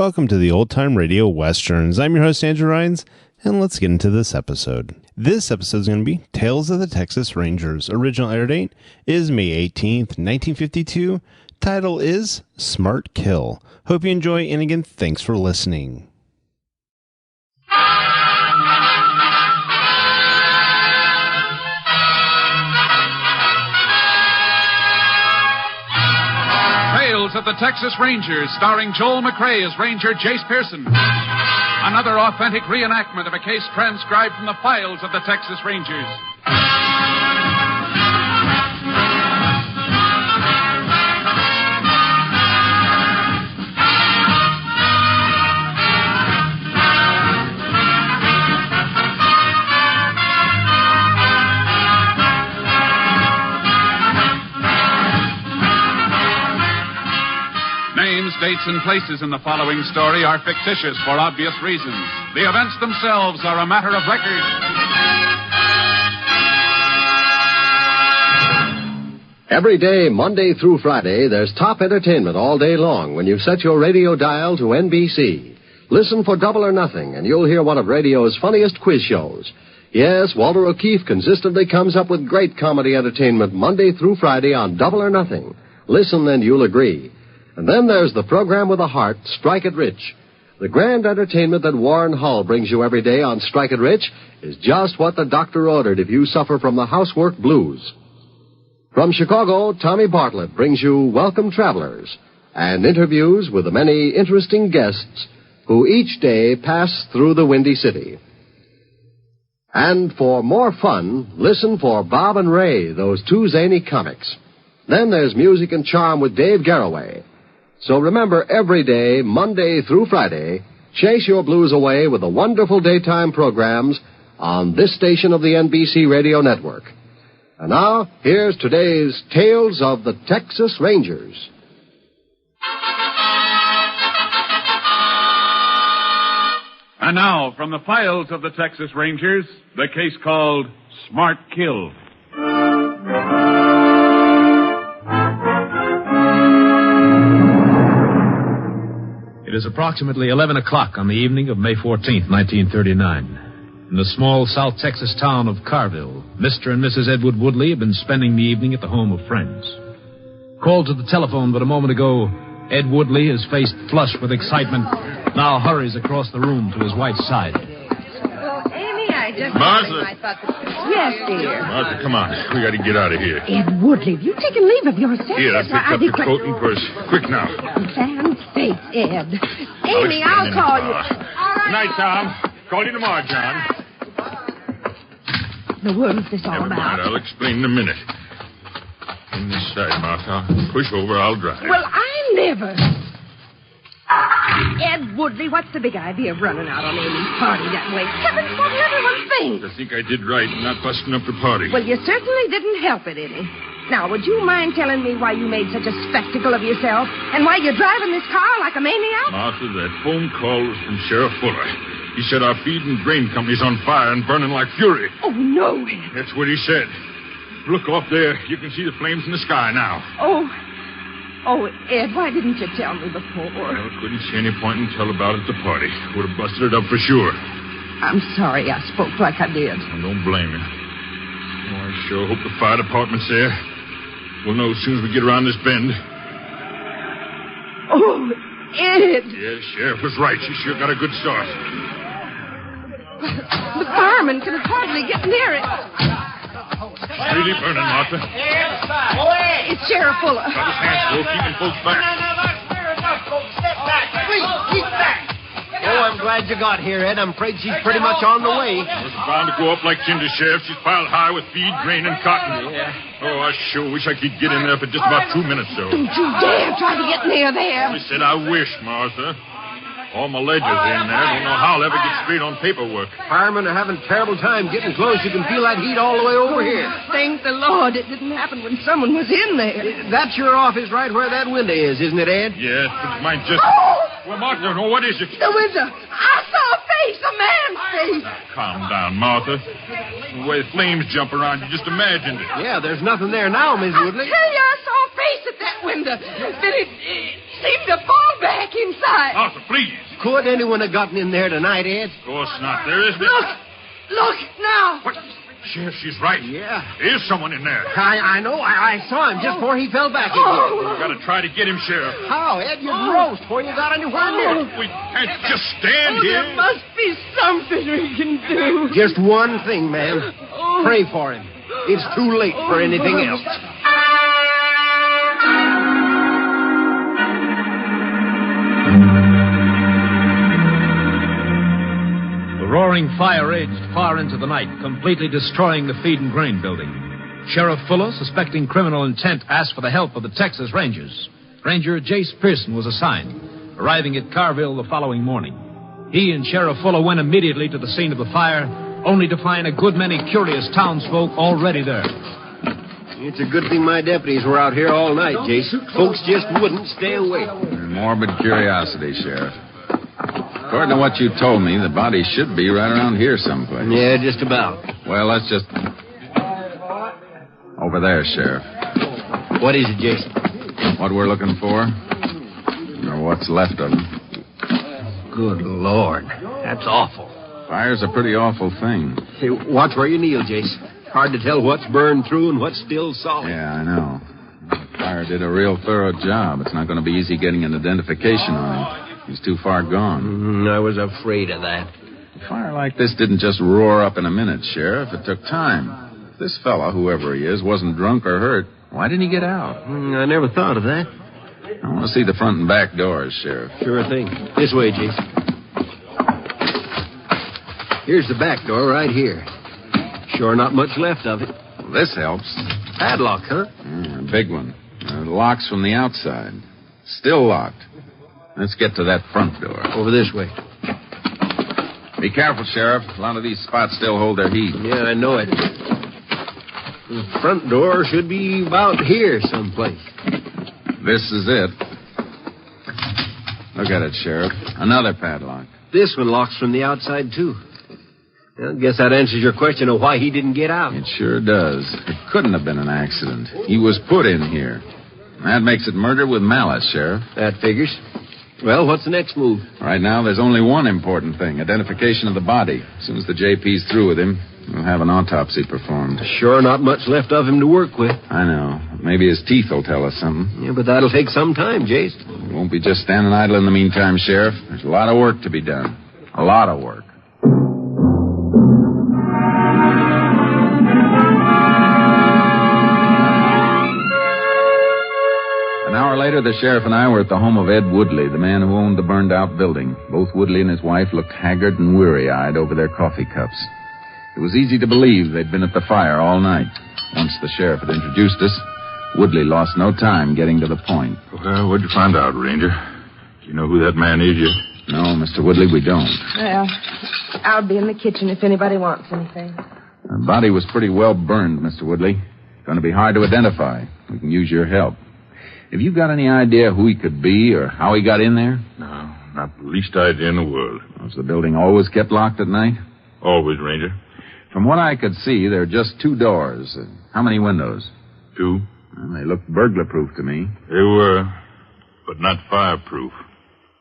Welcome to the Old Time Radio Westerns. I'm your host, Andrew Rhynes, and let's get into this episode. This episode is going to be Tales of the Texas Rangers. Original air date is May 18th, 1952. Title is Smart Kill. Hope you enjoy, and again, thanks for listening. Tales of the Texas Rangers, starring Joel McCrea as Ranger Jayce Pearson. Another authentic reenactment of a case transcribed from the files of the Texas Rangers. Names, dates, and places in the following story are fictitious for obvious reasons. The events themselves are a matter of record. Every day, Monday through Friday, there's top entertainment all day long when you set your radio dial to NBC. Listen for Double or Nothing, and you'll hear one of radio's funniest quiz shows. Yes, Walter O'Keefe consistently comes up with great comedy entertainment Monday through Friday on Double or Nothing. Listen, and you'll agree. And then there's the program with a heart, Strike It Rich. The grand entertainment that Warren Hull brings you every day on Strike It Rich is just what the doctor ordered if you suffer from the housework blues. From Chicago, Tommy Bartlett brings you Welcome Travelers and interviews with the many interesting guests who each day pass through the Windy City. And for more fun, listen for Bob and Ray, those two zany comics. Then there's Music and Charm with Dave Garroway. So remember, every day, Monday through Friday, chase your blues away with the wonderful daytime programs on this station of the NBC Radio Network. And now, here's today's Tales of the Texas Rangers. And now, from the files of the Texas Rangers, the case called Smart Kill. It is approximately 11 o'clock on the evening of May 14th, 1939. In the small South Texas town of Carville, Mr. and Mrs. Edward Woodley have been spending the evening at the home of friends. Called to the telephone but a moment ago, Ed Woodley, his face flushed with excitement, now hurries across the room to his wife's side. Amy, I just... Martha! I thought that... Yes, dear. Martha, come on. We got to get out of here. Ed Woodley, have you taken leave of your senses? Here, I picked up the coat and purse. Quick now. Sam Faith, Ed. Amy, I'll call you. Good night, Tom. Call you tomorrow, John. The world's this all Never about? mind. I'll explain in a minute. In this side, Martha. Push over. I'll drive. Well, I never... Ed Woodley, what's the big idea of running out on Amy's party that way? Heavens, what will everyone think? I think I did right in not busting up the party. Well, you certainly didn't help it any. Now, would you mind telling me why you made such a spectacle of yourself and why you're driving this car like a maniac? Martha, that phone call was from Sheriff Fuller. He said our feed and grain company's on fire and burning like fury. Oh, no, Ed. That's what he said. Look off there. You can see the flames in the sky now. Oh, Ed, why didn't you tell me before? Well, couldn't see any point in tell about it at the party. Would have busted it up for sure. I'm sorry I spoke like I did. I don't blame you. Oh, I sure hope the fire department's there. We'll know as soon as we get around this bend. Oh, Ed. Yeah, Sheriff was right. She sure got a good start. The fireman can hardly get near it. It's really burning, Martha. It's Sheriff Fuller. Got his hands full, keeping folks back. Oh, I'm glad you got here, Ed. I'm afraid she's pretty much on the way. It's bound to go up like tinder, Sheriff. She's piled high with feed, grain, and cotton. Yeah. Oh, I sure wish I could get in there for just about 2 minutes, though. Don't you dare try to get near there. I said I wish, Martha. All my ledgers in there. Don't know how I'll ever get straight on paperwork. Firemen are having a terrible time getting close. You can feel that heat all the way over here. Thank the Lord it didn't happen when someone was in there. That's your office right where that window is, isn't it, Ed? Yes, but mine just... Oh! Well, Martha, no, what is it? The window. I saw a face, a man's face. Calm down, Martha. The way the flames jump around, you just imagined it. Yeah, there's nothing there now, Miss I Woodley. tell you, I saw a face at that window. Then it seemed to fall back inside. Arthur, please. Could anyone have gotten in there tonight, Ed? Of course not. There isn't. Look now. What? Sheriff, she's right. Yeah. There's someone in there. I know. I saw him just before he fell back again. We've got to try to get him, Sheriff. How, Ed? You'd roast before you got anywhere near. We can't just stand here. There must be something we can do. Just one thing, ma'am. Pray for him. It's too late for anything else. The roaring fire raged far into the night, completely destroying the feed and grain building. Sheriff Fuller, suspecting criminal intent, asked for the help of the Texas Rangers. Ranger Jayce Pearson was assigned, arriving at Carville the following morning. He and Sheriff Fuller went immediately to the scene of the fire, only to find a good many curious townsfolk already there. It's a good thing my deputies were out here all night, Jayce. Folks just wouldn't stay away. Morbid curiosity, Sheriff. According to what you told me, the body should be right around here someplace. Yeah, just about. Well, let's just... Over there, Sheriff. What is it, Jayce? What we're looking for? Or what's left of him. Good Lord. That's awful. Fire's a pretty awful thing. Hey, watch where you kneel, Jayce. Hard to tell what's burned through and what's still solid. Yeah, I know. The fire did a real thorough job. It's not going to be easy getting an identification on him. He's too far gone. I was afraid of that. A fire like this didn't just roar up in a minute, Sheriff. It took time. If this fella, whoever he is, wasn't drunk or hurt, why didn't he get out? I never thought of that. I want to see the front and back doors, Sheriff. Sure thing. This way, Jayce. Here's the back door right here. Sure not much left of it. Well, this helps. Padlock, huh? A big one. The lock's from the outside. Still locked. Let's get to that front door. Over this way. Be careful, Sheriff. A lot of these spots still hold their heat. Yeah, I know it. The front door should be about here someplace. This is it. Look at it, Sheriff. Another padlock. This one locks from the outside, too. Well, I guess that answers your question of why he didn't get out. It sure does. It couldn't have been an accident. He was put in here. That makes it murder with malice, Sheriff. That figures. Well, what's the next move? Right now, there's only one important thing, identification of the body. As soon as the JP's through with him, we'll have an autopsy performed. Sure not much left of him to work with. I know. Maybe his teeth will tell us something. Yeah, but that'll take some time, Jayce. We won't be just standing idle in the meantime, Sheriff. There's a lot of work to be done. A lot of work. An hour later, the sheriff and I were at the home of Ed Woodley, the man who owned the burned-out building. Both Woodley and his wife looked haggard and weary-eyed over their coffee cups. It was easy to believe they'd been at the fire all night. Once the sheriff had introduced us, Woodley lost no time getting to the point. Well, what'd you find out, Ranger? Do you know who that man is yet? No, Mr. Woodley, we don't. Well, I'll be in the kitchen if anybody wants anything. The body was pretty well burned, Mr. Woodley. It's going to be hard to identify. We can use your help. Have you got any idea who he could be or how he got in there? No, not the least idea in the world. Was the building always kept locked at night? Always, Ranger. From what I could see, there are just 2 doors. How many windows? 2. Well, they looked burglar-proof to me. They were, but not fireproof.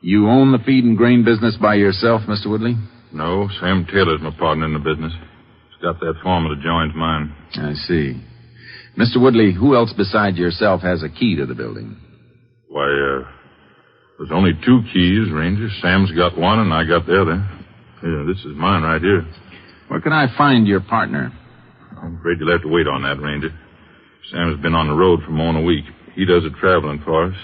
You own the feed and grain business by yourself, Mr. Woodley? No, Sam Taylor's my partner in the business. He's got that foreman that joins mine. I see. Mr. Woodley, who else besides yourself has a key to the building? Why, there's only 2 keys, Ranger. Sam's got one and I got the other. Yeah, this is mine right here. Where can I find your partner? I'm afraid you'll have to wait on that, Ranger. Sam's been on the road for more than a week. He does the traveling for us.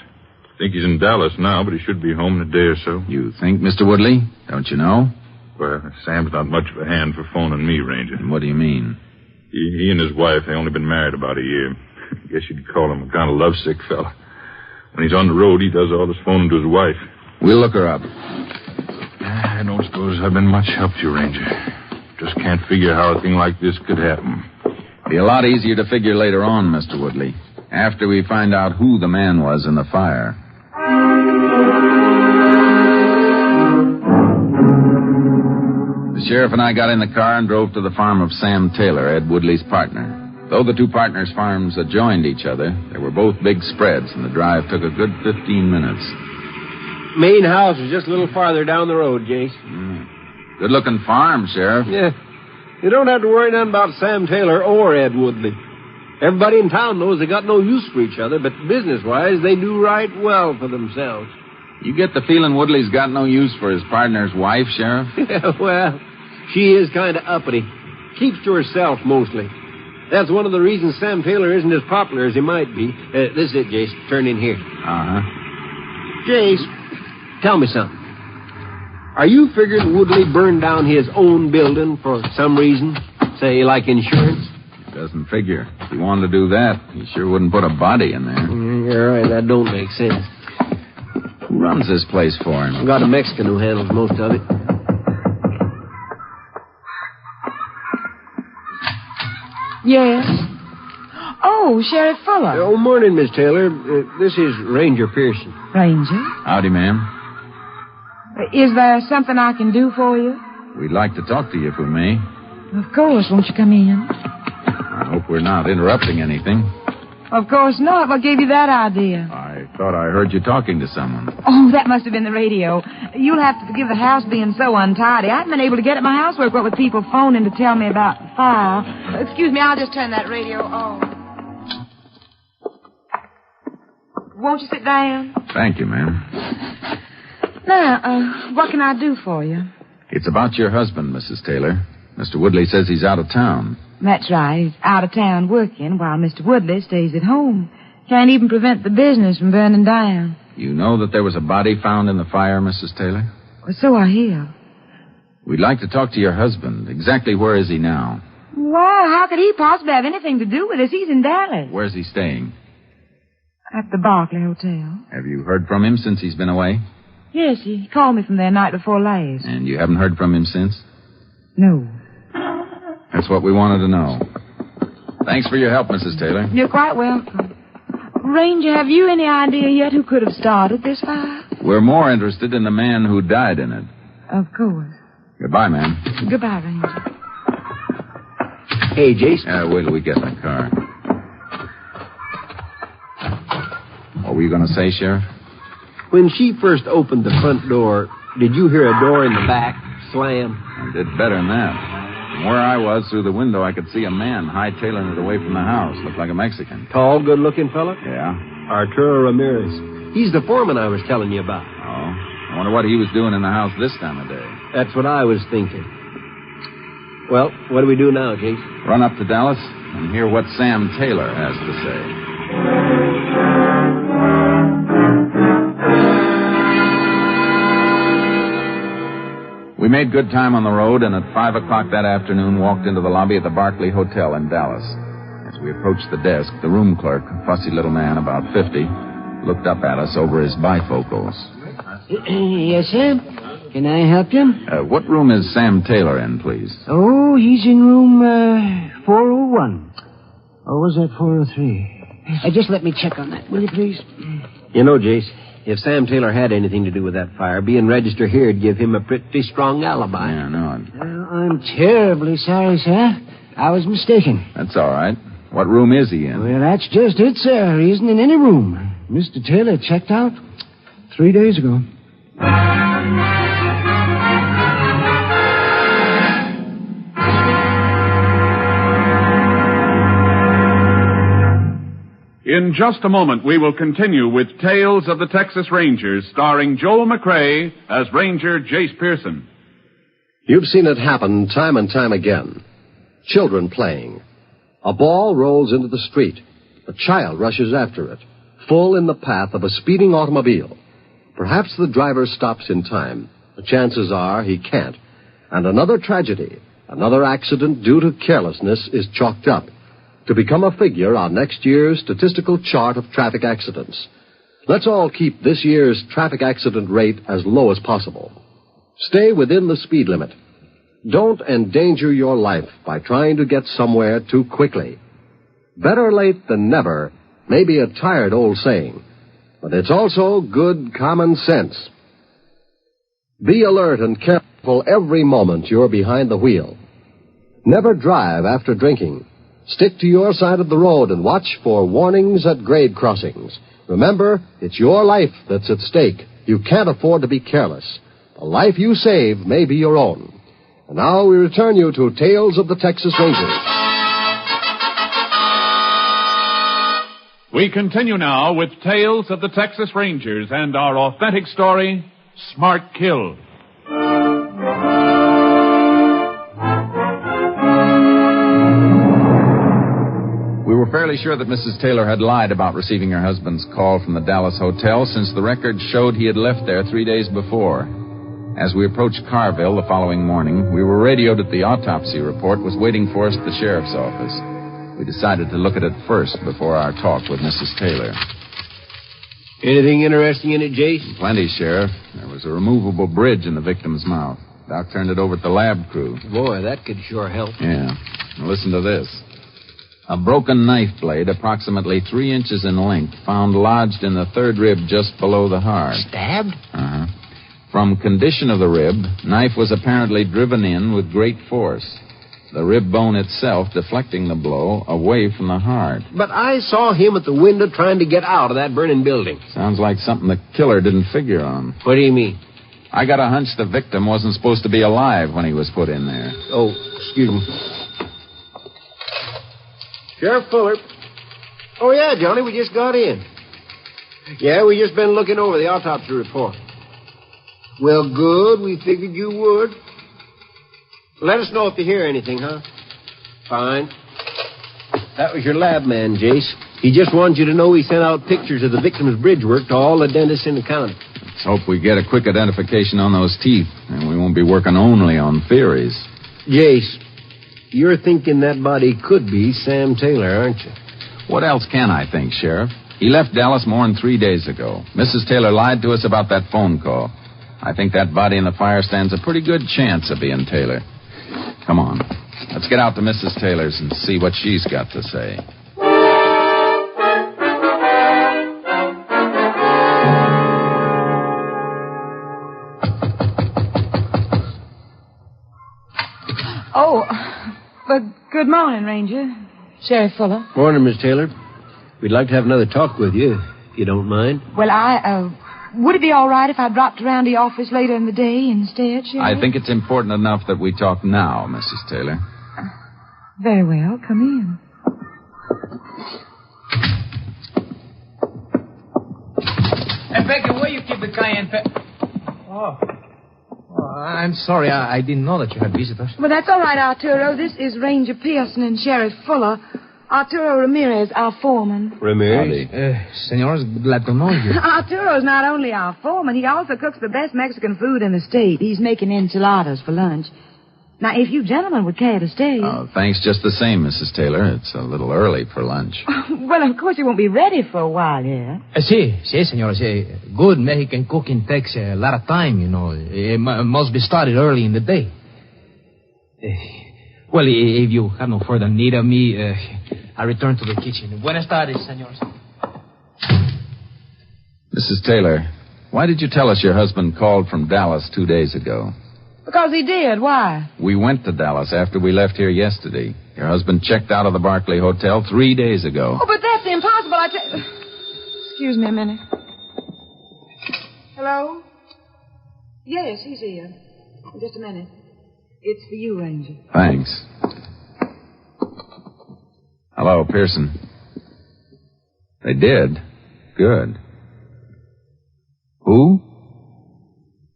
I think he's in Dallas now, but he should be home in a day or so. You think, Mr. Woodley? Don't you know? Well, Sam's not much of a hand for phoning me, Ranger. What do you mean? He and his wife, they only been married about a year. I guess you'd call him a kind of lovesick fella. When he's on the road, he does all this phoning to his wife. We'll look her up. I don't suppose I've been much help to you, Ranger. Just can't figure how a thing like this could happen. Be a lot easier to figure later on, Mr. Woodley, after we find out who the man was in the fire. The sheriff and I got in the car and drove to the farm of Sam Taylor, Ed Woodley's partner. Though the 2 partners' farms adjoined each other, they were both big spreads, and the drive took a good 15 minutes. Main house is just a little farther down the road, Jayce. Good-looking farm, Sheriff. Yeah. You don't have to worry nothing about Sam Taylor or Ed Woodley. Everybody in town knows they got no use for each other, but business-wise, they do right well for themselves. You get the feeling Woodley's got no use for his partner's wife, Sheriff? Yeah, well, she is kind of uppity. Keeps to herself, mostly. That's one of the reasons Sam Taylor isn't as popular as he might be. This is it, Jayce. Turn in here. Uh-huh. Jayce, tell me something. Are you figuring Woodley burned down his own building for some reason? Say, like insurance? Doesn't figure. If he wanted to do that, he sure wouldn't put a body in there. You're right. That don't make sense. Who runs this place for him? I've got a Mexican who handles most of it. Yes? Oh, Sheriff Fuller. Oh, morning, Miss Taylor. This is Ranger Pearson. Ranger? Howdy, ma'am. Is there something I can do for you? We'd like to talk to you if we may. Of course. Won't you come in? I hope we're not interrupting anything. Of course not. What gave you that idea? I thought I heard you talking to someone. Oh, that must have been the radio. You'll have to forgive the house being so untidy. I haven't been able to get at my housework, what with people phoning to tell me about the fire. Excuse me, I'll just turn that radio on. Won't you sit down? Thank you, ma'am. Now, what can I do for you? It's about your husband, Mrs. Taylor. Mr. Woodley says he's out of town. That's right. He's out of town working while Mr. Woodley stays at home. Can't even prevent the business from burning down. You know that there was a body found in the fire, Mrs. Taylor? Well, so I hear. We'd like to talk to your husband. Exactly where is he now? Well, how could he possibly have anything to do with us? He's in Dallas. Where's he staying? At the Barclay Hotel. Have you heard from him since he's been away? Yes, he called me from there night before last. And you haven't heard from him since? No. That's what we wanted to know. Thanks for your help, Mrs. Taylor. You're quite welcome. Ranger, have you any idea yet who could have started this fire? We're more interested in the man who died in it. Of course. Goodbye, ma'am. Goodbye, Ranger. Hey, Jayce. Wait till we get in the car. What were you going to say, Sheriff? When she first opened the front door, did you hear a door in the back slam? I did better than that. From where I was, through the window, I could see a man hightailing it away from the house. Looked like a Mexican. Tall, good-looking fella? Yeah. Arturo Ramirez. He's the foreman I was telling you about. Oh. I wonder what he was doing in the house this time of day. That's what I was thinking. Well, what do we do now, Jayce? Run up to Dallas and hear what Sam Taylor has to say. We made good time on the road, and at 5 o'clock that afternoon walked into the lobby of the Barclay Hotel in Dallas. As we approached the desk, the room clerk, a fussy little man about 50, looked up at us over his bifocals. Yes, sir? Can I help you? What room is Sam Taylor in, please? Oh, he's in room 401. Or was that 403? Just let me check on that, will you, please? You know, Jayce, if Sam Taylor had anything to do with that fire, being registered here would give him a pretty strong alibi. Yeah, I know. I'm terribly sorry, sir. I was mistaken. That's all right. What room is he in? Well, that's just it, sir. He isn't in any room. Mr. Taylor checked out 3 days ago. In just a moment, we will continue with Tales of the Texas Rangers, starring Joel McCrea as Ranger Jayce Pearson. You've seen it happen time and time again. Children playing. A ball rolls into the street. A child rushes after it, full in the path of a speeding automobile. Perhaps the driver stops in time. The chances are he can't. And another tragedy, another accident due to carelessness is chalked up to become a figure on next year's statistical chart of traffic accidents. Let's all keep this year's traffic accident rate as low as possible. Stay within the speed limit. Don't endanger your life by trying to get somewhere too quickly. Better late than never may be a tired old saying, but it's also good common sense. Be alert and careful every moment you're behind the wheel. Never drive after drinking. Stick to your side of the road and watch for warnings at grade crossings. Remember, it's your life that's at stake. You can't afford to be careless. The life you save may be your own. And now we return you to Tales of the Texas Rangers. We continue now with Tales of the Texas Rangers and our authentic story, Smart Kill. We were fairly sure that Mrs. Taylor had lied about receiving her husband's call from the Dallas hotel, since the record showed he had left there 3 days before. As we approached Carville the following morning, we were radioed that the autopsy report was waiting for us at the sheriff's office. We decided to look at it first before our talk with Mrs. Taylor. Anything interesting in it, Jayce? Plenty, Sheriff. There was a removable bridge in the victim's mouth. Doc turned it over to the lab crew. Boy, that could sure help. Yeah. Now listen to this. A broken knife blade approximately 3 inches in length found lodged in the third rib just below the heart. Stabbed? Uh-huh. From condition of the rib, knife was apparently driven in with great force. The rib bone itself deflecting the blow away from the heart. But I saw him at the window trying to get out of that burning building. Sounds like something the killer didn't figure on. What do you mean? I got a hunch the victim wasn't supposed to be alive when he was put in there. Oh, excuse me. Sheriff Fuller. Oh, yeah, Johnny, we just got in. Yeah, we just been looking over the autopsy report. Well, good. We figured you would. Let us know if you hear anything, huh? Fine. That was your lab man, Jayce. He just wanted you to know he sent out pictures of the victim's bridge work to all the dentists in the county. Let's hope we get a quick identification on those teeth, and we won't be working only on theories. Jayce, you're thinking that body could be Sam Taylor, aren't you? What else can I think, Sheriff? He left Dallas more than 3 days ago. Mrs. Taylor lied to us about that phone call. I think that body in the fire stands a pretty good chance of being Taylor. Come on. Let's get out to Mrs. Taylor's and see what she's got to say. Oh, but good morning, Ranger. Sheriff Fuller. Morning, Miss Taylor. We'd like to have another talk with you, if you don't mind. Well, would it be all right if I dropped around the office later in the day instead, Sheriff? I think it's important enough that we talk now, Mrs. Taylor. Very well. Come in. Hey, Becky, where you keep the cayenne pepper? Oh, I'm sorry. I didn't know that you had visitors. Well, that's all right, Arturo. This is Ranger Pearson and Sheriff Fuller. Arturo Ramirez, our foreman. Ramirez? Senores, glad to know you. Arturo's not only our foreman, he also cooks the best Mexican food in the state. He's making enchiladas for lunch. Now, if you gentlemen would care to stay... Oh, thanks just the same, Mrs. Taylor. It's a little early for lunch. Well, of course, you won't be ready for a while yet. Sí, senores. Good Mexican cooking takes a lot of time, you know. It must be started early in the day. Well, if you have no further need of me, I return to the kitchen. Buenas tardes, senores. Mrs. Taylor, why did you tell us your husband called from Dallas 2 days ago? Because he did. Why? We went to Dallas after we left here yesterday. Your husband checked out of the Barclay Hotel 3 days ago. Oh, but that's impossible. Excuse me a minute. Hello? Yes, he's here. Just a minute. It's for you, Ranger. Thanks. Hello, Pearson. They did? Good. Who?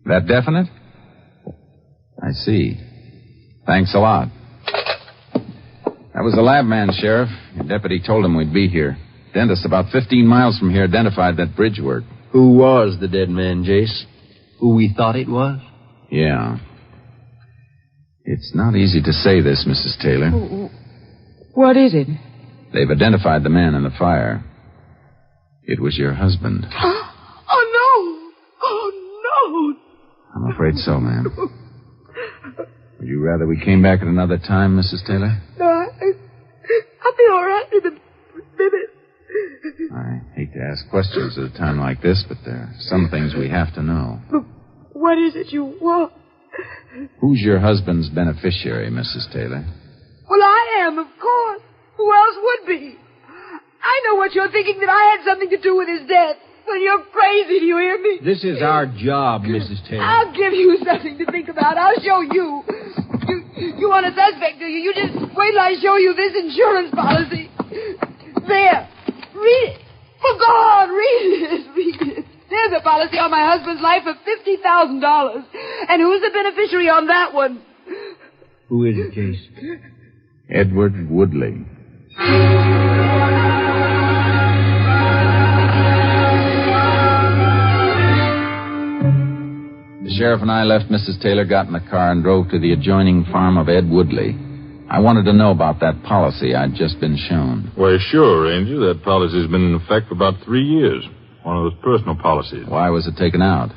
That definite? I see. Thanks a lot. That was the lab man, Sheriff. Your deputy told him we'd be here. Dentist about 15 miles from here identified that bridge work. Who was the dead man, Jayce? Who we thought it was? Yeah. It's not easy to say this, Mrs. Taylor. What is it? They've identified the man in the fire. It was your husband. Oh, no! Oh, no! I'm afraid so, ma'am. Would you rather we came back at another time, Mrs. Taylor? No, I'll be all right in a minute. I hate to ask questions at a time like this, but there are some things we have to know. But what is it you want? Who's your husband's beneficiary, Mrs. Taylor? Well, I am, of course. Who else would be? I know what you're thinking, that I had something to do with his death. Well, you're crazy, do you hear me? This is our job, Mrs. Taylor. I'll give you something to think about. I'll show you. You want a suspect, do you? You just wait till I show you this insurance policy. There. Read it. For God, read it. There's a policy on my husband's life for $50,000. And who's the beneficiary on that one? Who is it, Jayce? Edward Woodley. The sheriff and I left Mrs. Taylor, got in the car, and drove to the adjoining farm of Ed Woodley. I wanted to know about that policy I'd just been shown. Well, sure, Ranger. That policy's been in effect for about 3 years. One of those personal policies. Why was it taken out?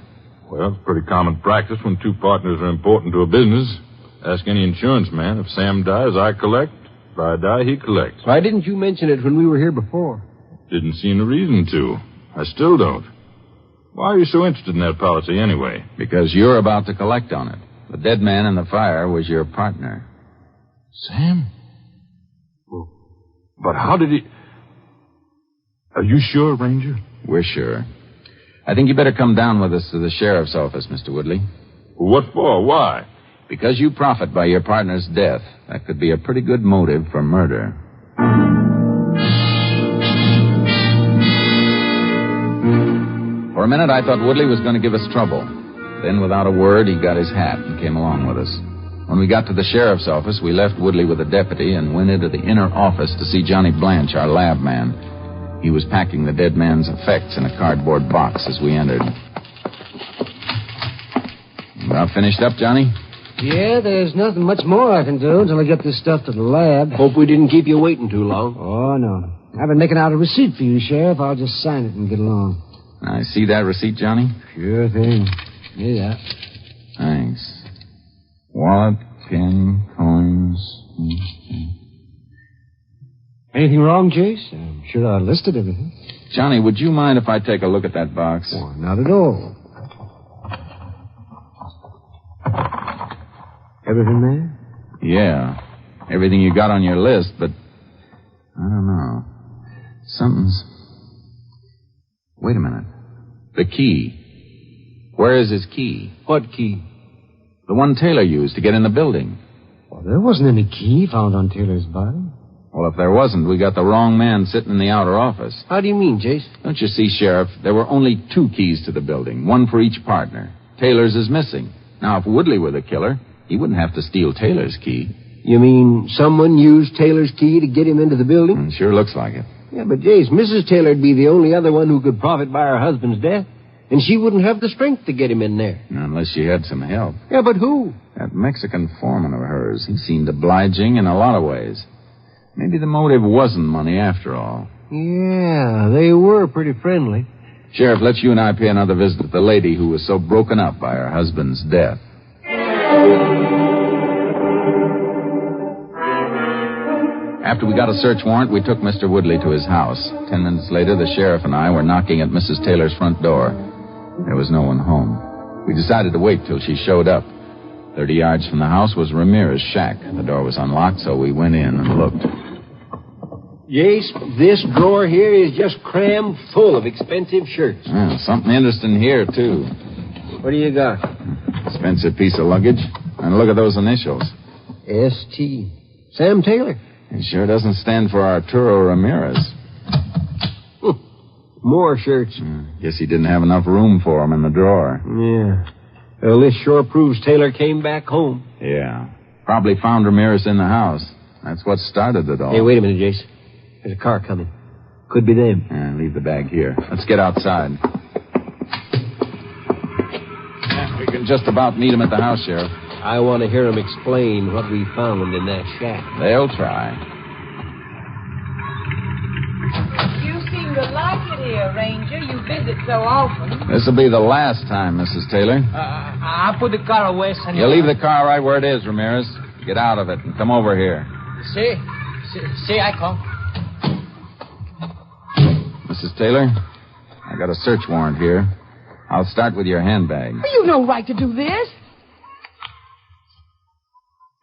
Well, it's pretty common practice when two partners are important to a business. Ask any insurance man. If Sam dies, I collect. If I die, he collects. Why didn't you mention it when we were here before? Didn't see no reason to. I still don't. Why are you so interested in that policy anyway? Because you're about to collect on it. The dead man in the fire was your partner. Sam? Well, but how did he... Are you sure, Ranger? We're sure. I think you better come down with us to the sheriff's office, Mr. Woodley. What for? Why? Because you profit by your partner's death. That could be a pretty good motive for murder. For a minute, I thought Woodley was going to give us trouble. Then, without a word, he got his hat and came along with us. When we got to the sheriff's office, we left Woodley with a deputy and went into the inner office to see Johnny Blanche, our lab man. He was packing the dead man's effects in a cardboard box as we entered. About finished up, Johnny? Yeah, there's nothing much more I can do until I get this stuff to the lab. Hope we didn't keep you waiting too long. Oh, no. I've been making out a receipt for you, Sheriff. I'll just sign it and get along. I see that receipt, Johnny? Sure thing. Yeah. Thanks. Wallet, pen, coins. Anything wrong, Jayce? I'm sure I listed everything. Johnny, would you mind if I take a look at that box? Oh, not at all. Everything there? Yeah. Everything you got on your list, but I don't know. Something's... Wait a minute. The key. Where is his key? What key? The one Taylor used to get in the building. Well, there wasn't any key found on Taylor's body. Well, if there wasn't, we got the wrong man sitting in the outer office. How do you mean, Jayce? Don't you see, Sheriff? There were only 2 keys to the building, one for each partner. Taylor's is missing. Now, if Woodley were the killer, he wouldn't have to steal Taylor's key. You mean someone used Taylor's key to get him into the building? Sure looks like it. Yeah, but Jayce, Mrs. Taylor'd be the only other one who could profit by her husband's death. And she wouldn't have the strength to get him in there. Unless she had some help. Yeah, but who? That Mexican foreman of hers. He seemed obliging in a lot of ways. Maybe the motive wasn't money after all. Yeah, they were pretty friendly. Sheriff, let's you and I pay another visit to the lady who was so broken up by her husband's death. After we got a search warrant, we took Mr. Woodley to his house. 10 minutes later, the sheriff and I were knocking at Mrs. Taylor's front door. There was no one home. We decided to wait till she showed up. 30 yards from the house was Ramirez's shack. The door was unlocked, so we went in and looked. Jayce, this drawer here is just crammed full of expensive shirts. Well, something interesting here, too. What do you got? Expensive piece of luggage. And look at those initials. S.T. Sam Taylor. It sure doesn't stand for Arturo Ramirez. More shirts. Guess he didn't have enough room for them in the drawer. Yeah. Well, this sure proves Taylor came back home. Yeah. Probably found Ramirez in the house. That's what started it all. Hey, wait a minute, Jayce. There's a car coming. Could be them. Yeah, leave the bag here. Let's get outside. Yeah, we can just about meet him at the house, Sheriff. I want to hear him explain what we found in that shack. They'll try. You seem to like it here, Ranger. You visit so often. This'll be the last time, Mrs. Taylor. I'll put the car away, senor. You leave the car right where it is, Ramirez. Get out of it and come over here. See, I come. Mrs. Taylor, I got a search warrant here. I'll start with your handbag. You've no right to do this.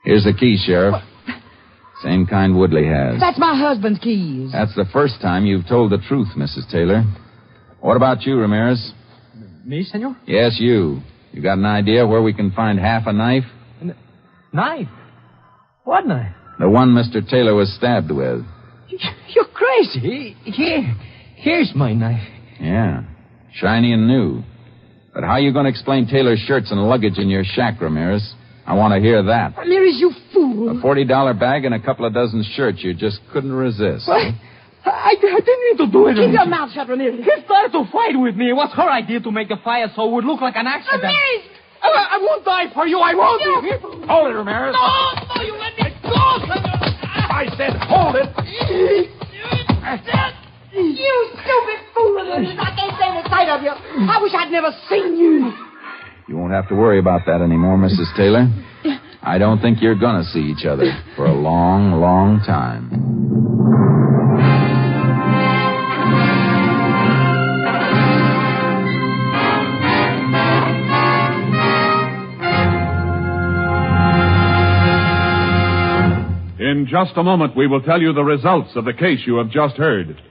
Here's the key, Sheriff. What? Same kind Woodley has. That's my husband's keys. That's the first time you've told the truth, Mrs. Taylor. What about you, Ramirez? Me, senor? Yes, you. You got an idea where we can find half a knife? Knife? What knife? The one Mr. Taylor was stabbed with. You're crazy. Here's my knife. Yeah, shiny and new. But how are you going to explain Taylor's shirts and luggage in your shack, Ramirez? I want to hear that. Ramirez, you fool. A $40 bag and a couple of dozen shirts you just couldn't resist. What? I didn't mean to do it. Keep your mouth shut, Ramirez. He started to fight with me. It was her idea to make the fire so it would look like an accident. Ramirez! I won't die for you. I won't. Hold it, Ramirez. No, you let me go, senor. I said hold it. You stupid fool, Ramirez. I can't stand the sight of you. I wish I'd never seen you. You won't have to worry about that anymore, Mrs. Taylor. I don't think you're going to see each other for a long, long time. In just a moment, we will tell you the results of the case you have just heard.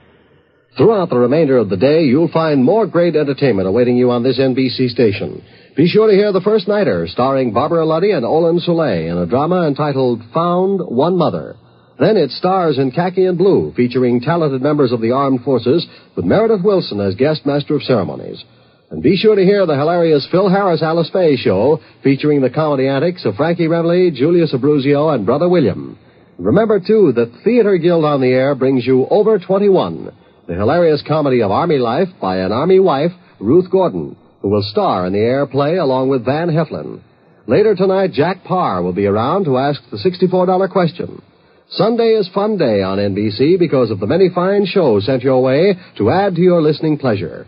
Throughout the remainder of the day, you'll find more great entertainment awaiting you on this NBC station. Be sure to hear The First Nighter, starring Barbara Luddy and Olin Soleil in a drama entitled Found One Mother. Then it stars in Khaki and Blue, featuring talented members of the armed forces, with Meredith Wilson as guest master of ceremonies. And be sure to hear the hilarious Phil Harris Alice Faye show, featuring the comedy antics of Frankie Remley, Julius Abruzio, and Brother William. Remember, too, that Theater Guild on the Air brings you Over 21, the hilarious comedy of Army life by an Army wife, Ruth Gordon, who will star in the air play along with Van Heflin. Later tonight, Jack Parr will be around to ask the $64 question. Sunday is Fun Day on NBC because of the many fine shows sent your way to add to your listening pleasure.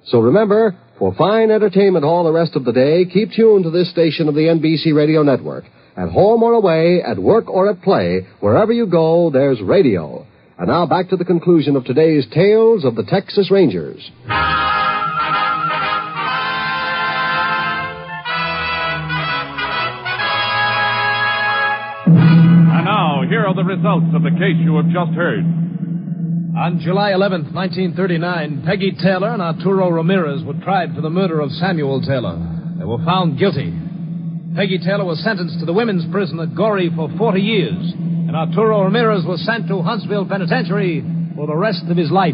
So remember, for fine entertainment all the rest of the day, keep tuned to this station of the NBC Radio Network. At home or away, at work or at play, wherever you go, there's radio. And now back to the conclusion of today's Tales of the Texas Rangers. And now, here are the results of the case you have just heard. On July 11th, 1939, Peggy Taylor and Arturo Ramirez were tried for the murder of Samuel Taylor. They were found guilty. Peggy Taylor was sentenced to the women's prison at Goree for 40 years, and Arturo Ramirez was sent to Huntsville Penitentiary for the rest of his life.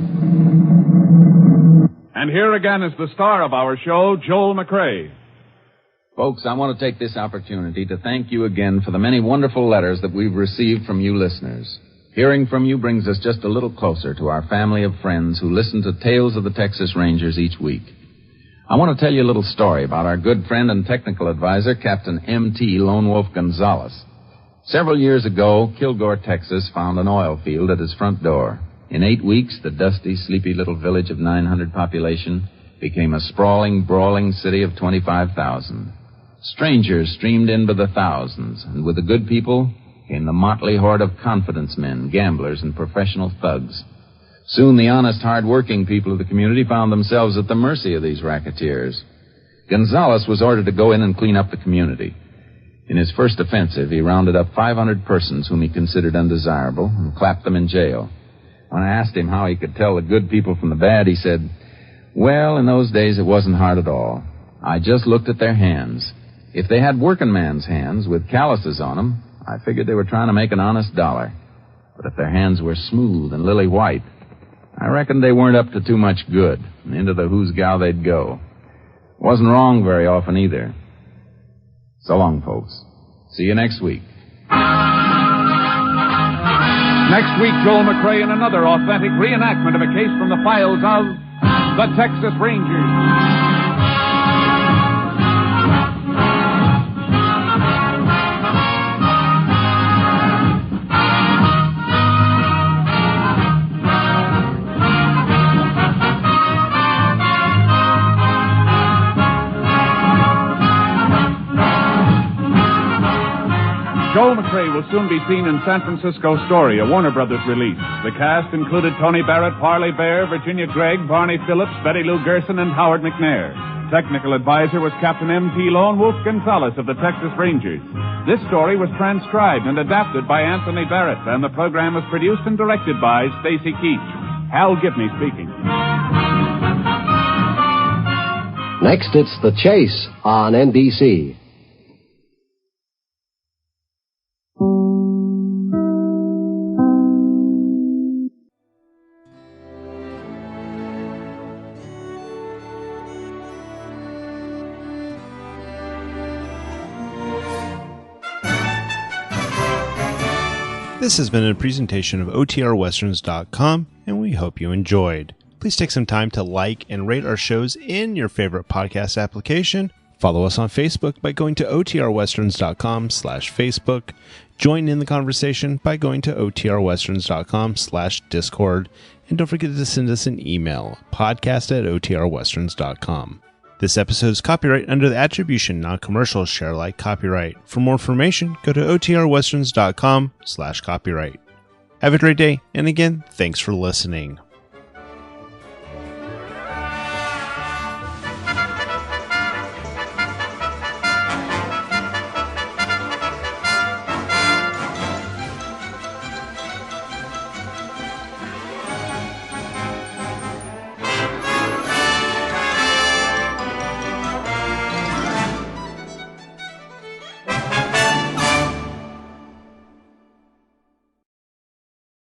And here again is the star of our show, Joel McCrea. Folks, I want to take this opportunity to thank you again for the many wonderful letters that we've received from you listeners. Hearing from you brings us just a little closer to our family of friends who listen to Tales of the Texas Rangers each week. I want to tell you a little story about our good friend and technical advisor, Captain M.T. Lone Wolf Gonzalez. Several years ago, Kilgore, Texas, found an oil field at his front door. In 8 weeks, the dusty, sleepy little village of 900 population became a sprawling, brawling city of 25,000. Strangers streamed in by the thousands, and with the good people came the motley horde of confidence men, gamblers, and professional thugs. Soon the honest, hard-working people of the community found themselves at the mercy of these racketeers. Gonzalez was ordered to go in and clean up the community. In his first offensive, he rounded up 500 persons whom he considered undesirable and clapped them in jail. When I asked him how he could tell the good people from the bad, he said, "Well, in those days it wasn't hard at all. I just looked at their hands. If they had working man's hands with calluses on them, I figured they were trying to make an honest dollar. But if their hands were smooth and lily white, I reckoned they weren't up to too much good, and into the who's gal they'd go. Wasn't wrong very often either. So long, folks. See you next week." Next week, Joel McCrea in another authentic reenactment of a case from the files of the Texas Rangers. Joel McCrea will soon be seen in San Francisco Story, a Warner Brothers release. The cast included Tony Barrett, Parley Baer, Virginia Gregg, Barney Phillips, Betty Lou Gerson, and Howard McNear. Technical advisor was Captain M.T. Lone Wolf Gonzalez of the Texas Rangers. This story was transcribed and adapted by Anthony Barrett, and the program was produced and directed by Stacy Keach. Hal Gibney speaking. Next, it's The Chase on NBC. This has been a presentation of OTRWesterns.com, and we hope you enjoyed. Please take some time to like and rate our shows in your favorite podcast application. Follow us on Facebook by going to OTRWesterns.com/Facebook. Join in the conversation by going to OTRWesterns.com/Discord. And don't forget to send us an email, podcast@OTRWesterns.com. This episode is copyright under the attribution, non-commercial, share alike copyright. For more information, go to OTRWesterns.com/copyright. Have a great day, and again, thanks for listening.